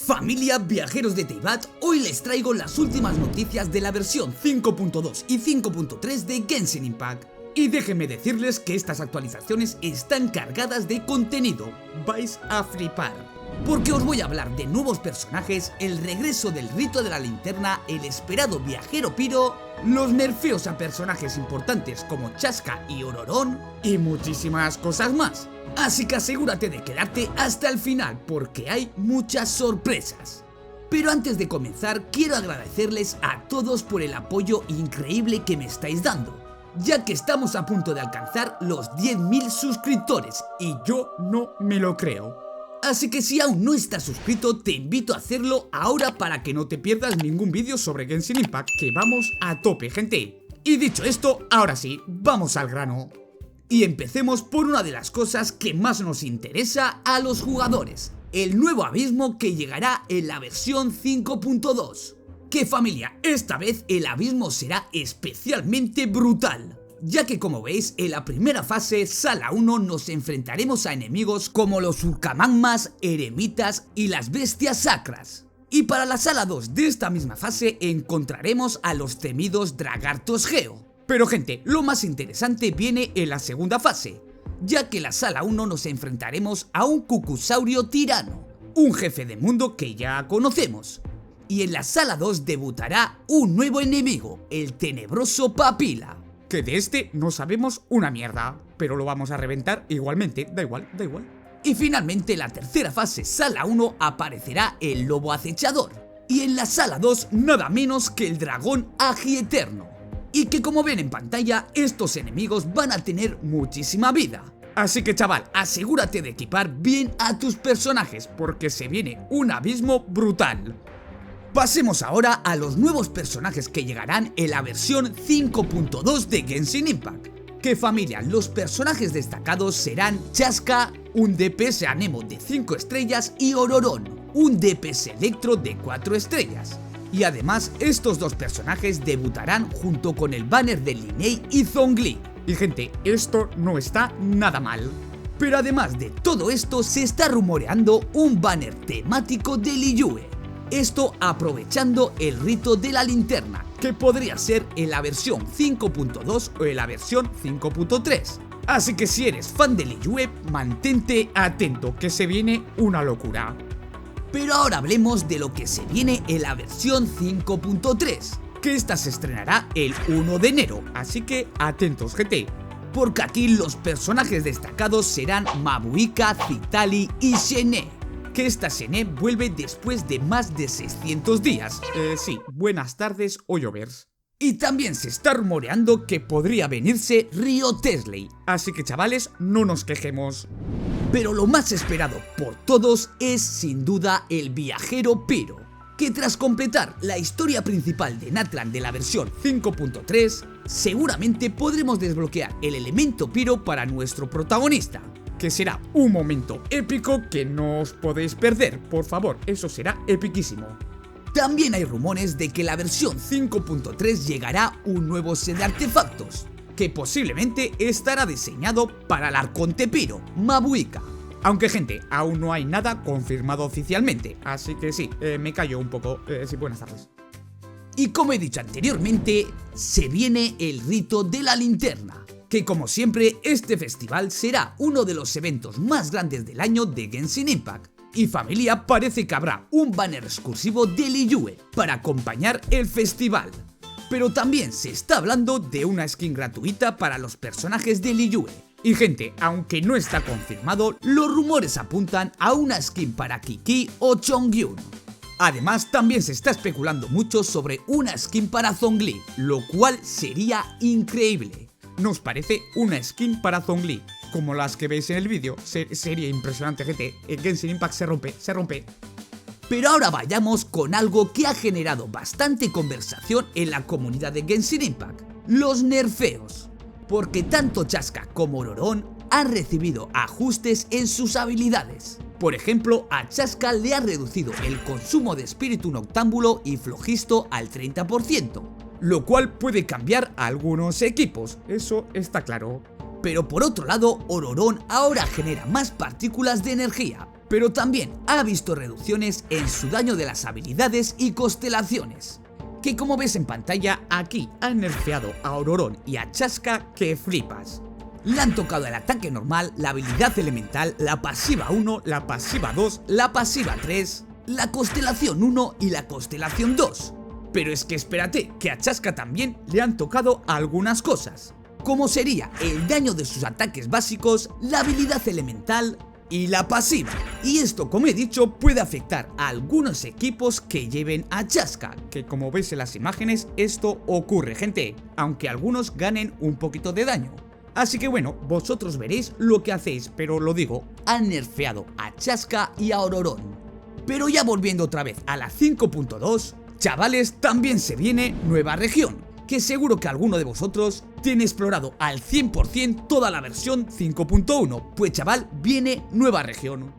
Familia viajeros de Teyvat, hoy les traigo las últimas noticias de la versión 5.2 y 5.3 de Genshin Impact. Y déjenme decirles que estas actualizaciones están cargadas de contenido, vais a flipar. Porque os voy a hablar de nuevos personajes, el regreso del rito de la linterna, el esperado viajero Piro, los nerfeos a personajes importantes como Chasca y Ororón y muchísimas cosas más. Así que asegúrate de quedarte hasta el final porque hay muchas sorpresas. Pero antes de comenzar quiero agradecerles a todos por el apoyo increíble que me estáis dando, ya que estamos a punto de alcanzar los 10.000 suscriptores y yo no me lo creo. Así que si aún no estás suscrito te invito a hacerlo ahora para que no te pierdas ningún vídeo sobre Genshin Impact, que vamos a tope, gente. Y dicho esto, ahora sí, vamos al grano. Y empecemos por una de las cosas que más nos interesa a los jugadores, el nuevo abismo que llegará en la versión 5.2. Que familia, esta vez el abismo será especialmente brutal, ya que como veis en la primera fase, Sala 1, nos enfrentaremos a enemigos como los Urkamagmas, eremitas y las bestias sacras. Y para la Sala 2 de esta misma fase encontraremos a los temidos Dragartos Geo. Pero gente, lo más interesante viene en la segunda fase, ya que en la Sala 1 nos enfrentaremos a un Cucusaurio tirano, un jefe de mundo que ya conocemos. Y en la Sala 2 debutará un nuevo enemigo, el tenebroso Papila, que de este no sabemos una mierda, pero lo vamos a reventar igualmente, da igual. Y finalmente en la tercera fase, Sala 1, aparecerá el lobo acechador, y en la Sala 2 nada menos que el dragón agieterno. Y que como ven en pantalla, estos enemigos van a tener muchísima vida. Así que chaval, asegúrate de equipar bien a tus personajes porque se viene un abismo brutal. Pasemos ahora a los nuevos personajes que llegarán en la versión 5.2 de Genshin Impact. Que familia, los personajes destacados serán Chasca, un DPS Anemo de 5 estrellas, y Ororón, un DPS Electro de 4 estrellas. Y además estos dos personajes debutarán junto con el banner de Linnea y Zhongli. Y gente, esto no está nada mal. Pero además de todo esto se está rumoreando un banner temático de Liyue. Esto aprovechando el rito de la linterna, que podría ser en la versión 5.2 o en la versión 5.3. Así que si eres fan de Liyue, mantente atento que se viene una locura. Pero ahora hablemos de lo que se viene en la versión 5.3, que esta se estrenará el 1 de enero, así que atentos gente, porque aquí los personajes destacados serán Mabuika, Citali y Xene, que esta Xene vuelve después de más de 600 días, sí, buenas tardes Hoyovers. Y también se está rumoreando que podría venirse Ryo Tesley, así que chavales, no nos quejemos. Pero lo más esperado por todos es sin duda el viajero Piro, que tras completar la historia principal de Natlan de la versión 5.3, seguramente podremos desbloquear el elemento Piro para nuestro protagonista, que será un momento épico que no os podéis perder, por favor, eso será epiquísimo. También hay rumores de que la versión 5.3 llegará un nuevo set de artefactos, que posiblemente estará diseñado para el arconte Piro, Mabuika. Aunque gente, aún no hay nada confirmado oficialmente, así que sí, me callo un poco, sí, buenas tardes. Y como he dicho anteriormente, se viene el rito de la linterna, que como siempre este festival será uno de los eventos más grandes del año de Genshin Impact. Y familia, parece que habrá un banner exclusivo de Liyue para acompañar el festival. Pero también se está hablando de una skin gratuita para los personajes de Liyue. Y gente, aunque no está confirmado, los rumores apuntan a una skin para Kiki o Chongyun. Además también se está especulando mucho sobre una skin para Zhongli, lo cual sería increíble. ¿Nos parece una skin para Zhongli? Como las que veis en el vídeo, sería impresionante gente, el Genshin Impact se rompe. Pero ahora vayamos con algo que ha generado bastante conversación en la comunidad de Genshin Impact, los nerfeos. Porque tanto Chasca como Ororón han recibido ajustes en sus habilidades. Por ejemplo, a Chasca le ha reducido el consumo de espíritu noctámbulo y flojisto al 30%, lo cual puede cambiar a algunos equipos, eso está claro. Pero por otro lado, Ororón ahora genera más partículas de energía, pero también ha visto reducciones en su daño de las habilidades y constelaciones, que como ves en pantalla aquí han nerfeado a Ororón y a Chasca que flipas. Le han tocado el ataque normal, la habilidad elemental, la pasiva 1, la pasiva 2, la pasiva 3, la constelación 1 y la constelación 2. Pero es que espérate, que a Chasca también le han tocado algunas cosas, como sería el daño de sus ataques básicos, la habilidad elemental y la pasiva. Y esto, como he dicho, puede afectar a algunos equipos que lleven a Chasca, que como veis en las imágenes esto ocurre, gente, aunque algunos ganen un poquito de daño. Así que bueno, vosotros veréis lo que hacéis, pero lo digo, han nerfeado a Chasca y a Ororón. Pero ya volviendo otra vez a la 5.2, chavales, también se viene nueva región, que seguro que alguno de vosotros tiene explorado al 100% toda la versión 5.1, pues chaval, viene nueva región.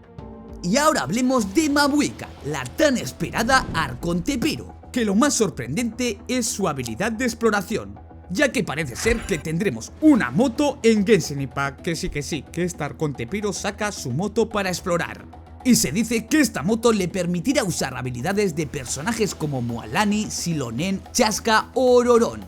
Y ahora hablemos de Mabuika, la tan esperada Arconte Piro, que lo más sorprendente es su habilidad de exploración, ya que parece ser que tendremos una moto en Genshin Impact, que sí, que esta Arconte Piro saca su moto para explorar. Y se dice que esta moto le permitirá usar habilidades de personajes como Mualani, Silonen, Chasca o Ororón.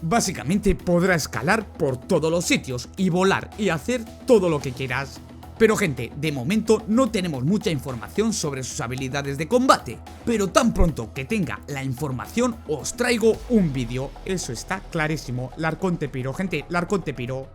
Básicamente podrá escalar por todos los sitios y volar y hacer todo lo que quieras. Pero gente, de momento no tenemos mucha información sobre sus habilidades de combate, pero tan pronto que tenga la información os traigo un vídeo, eso está clarísimo, la Arconte Piro, gente, la Arconte Piro.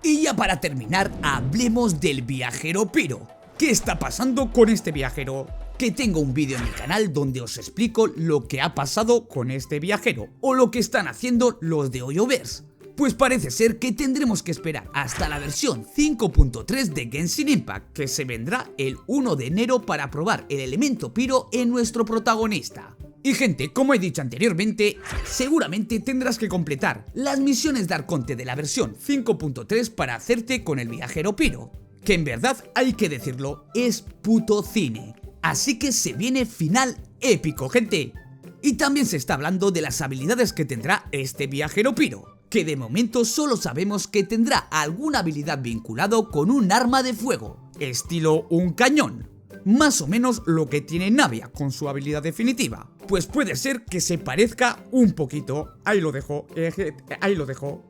Y ya para terminar, hablemos del viajero Piro. ¿Qué está pasando con este viajero? Que tengo un vídeo en mi canal donde os explico lo que ha pasado con este viajero, o lo que están haciendo los de Hoyoverse. Pues parece ser que tendremos que esperar hasta la versión 5.3 de Genshin Impact, que se vendrá el 1 de enero para probar el elemento Piro en nuestro protagonista. Y gente, como he dicho anteriormente, seguramente tendrás que completar las misiones de Arconte de la versión 5.3 para hacerte con el viajero Piro, que en verdad, hay que decirlo, es puto cine. Así que se viene final épico, gente. Y también se está hablando de las habilidades que tendrá este viajero Piro, que de momento solo sabemos que tendrá alguna habilidad vinculado con un arma de fuego, estilo un cañón. Más o menos lo que tiene Navia con su habilidad definitiva. Pues puede ser que se parezca un poquito. Ahí lo dejo,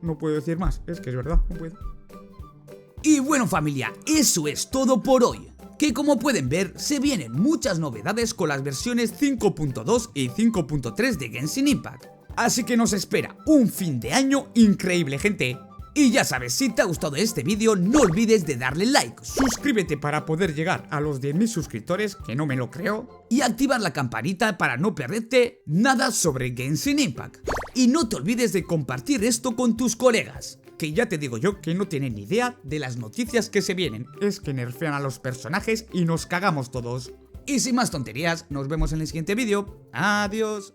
no puedo decir más, es que es verdad, no puedo. Y bueno familia, eso es todo por hoy, que como pueden ver se vienen muchas novedades con las versiones 5.2 y 5.3 de Genshin Impact, así que nos espera un fin de año increíble, gente. Y ya sabes, si te ha gustado este vídeo no olvides de darle like, suscríbete para poder llegar a los 10.000 suscriptores, que no me lo creo, y activar la campanita para no perderte nada sobre Genshin Impact. Y no te olvides de compartir esto con tus colegas, que ya te digo yo que no tienen ni idea de las noticias que se vienen. Es que nerfean a los personajes y nos cagamos todos. Y sin más tonterías, nos vemos en el siguiente vídeo. Adiós.